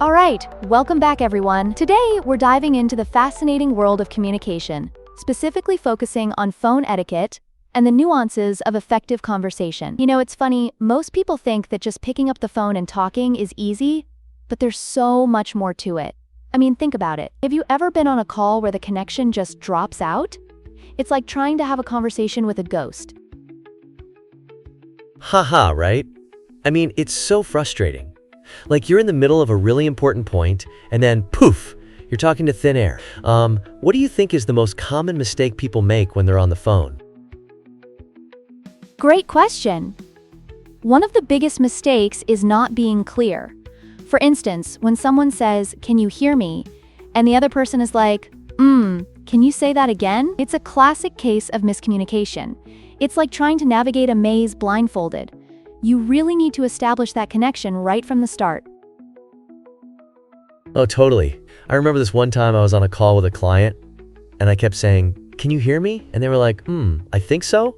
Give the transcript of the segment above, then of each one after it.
All right, welcome back everyone. Today, we're diving into the fascinating world of communication, specifically focusing on phone etiquette and the nuances of effective conversation. You know, it's funny, most people think that just picking up the phone and talking is easy, but there's so much more to it. I mean, think about it. Have you ever been on a call where the connection just drops out? It's like trying to have a conversation with a ghost. Haha, right? I mean, it's so frustrating. Like you're in the middle of a really important point, and then poof, you're talking to thin air. What do you think is the most common mistake people make when they're on the phone? Great question. One of the biggest mistakes is not being clear. For instance, when someone says, "Can you hear me?" and the other person is like, "Can you say that again?" It's a classic case of miscommunication. It's like trying to navigate a maze blindfolded. You really need to establish that connection right from the start. Oh, totally. I remember this one time I was on a call with a client, and I kept saying, "Can you hear me?" And they were like, I think so."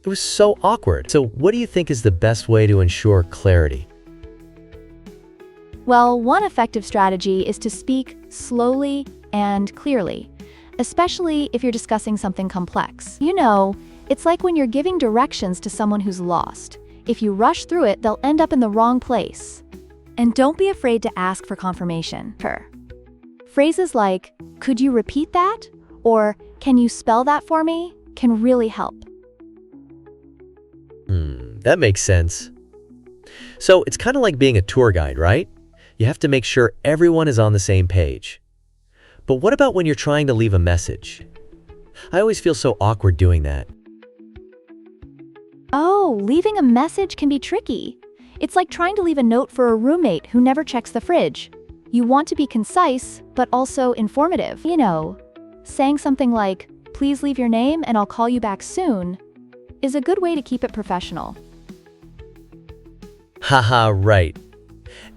It was so awkward. So what do you think is the best way to ensure clarity? Well, one effective strategy is to speak slowly and clearly, especially if you're discussing something complex. You know, it's like when you're giving directions to someone who's lost. If you rush through it, they'll end up in the wrong place. And don't be afraid to ask for confirmation. Phrases like, "Could you repeat that?" or "Can you spell that for me?" can really help. That makes sense. So it's kind of like being a tour guide, right? You have to make sure everyone is on the same page. But what about when you're trying to leave a message? I always feel so awkward doing that. Oh, leaving a message can be tricky. It's like trying to leave a note for a roommate who never checks the fridge. You want to be concise, but also informative. You know, saying something like, "Please leave your name and I'll call you back soon," is a good way to keep it professional. Haha, right.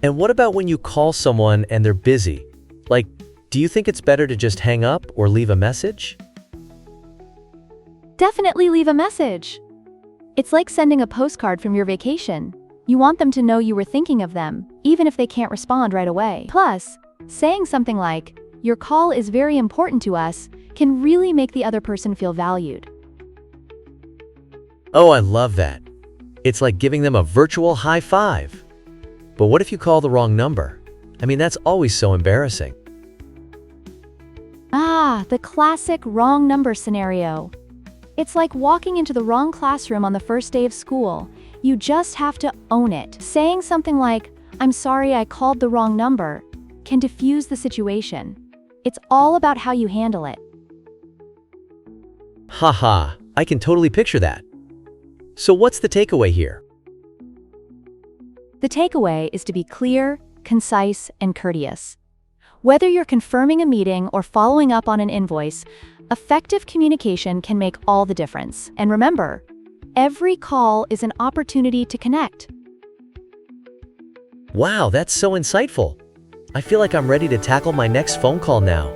And what about when you call someone and they're busy? Like, do you think it's better to just hang up or leave a message? Definitely leave a message. It's like sending a postcard from your vacation. You want them to know you were thinking of them, even if they can't respond right away. Plus, saying something like, "Your call is very important to us," can really make the other person feel valued. Oh, I love that. It's like giving them a virtual high five. But what if you call the wrong number? I mean, that's always so embarrassing. The classic wrong number scenario. It's like walking into the wrong classroom on the first day of school. You just have to own it. Saying something like, "I'm sorry I called the wrong number," can diffuse the situation. It's all about how you handle it. Haha, I can totally picture that. So what's the takeaway here? The takeaway is to be clear, concise, and courteous. Whether you're confirming a meeting or following up on an invoice, effective communication can make all the difference. And remember, every call is an opportunity to connect. Wow, that's so insightful. I feel like I'm ready to tackle my next phone call now.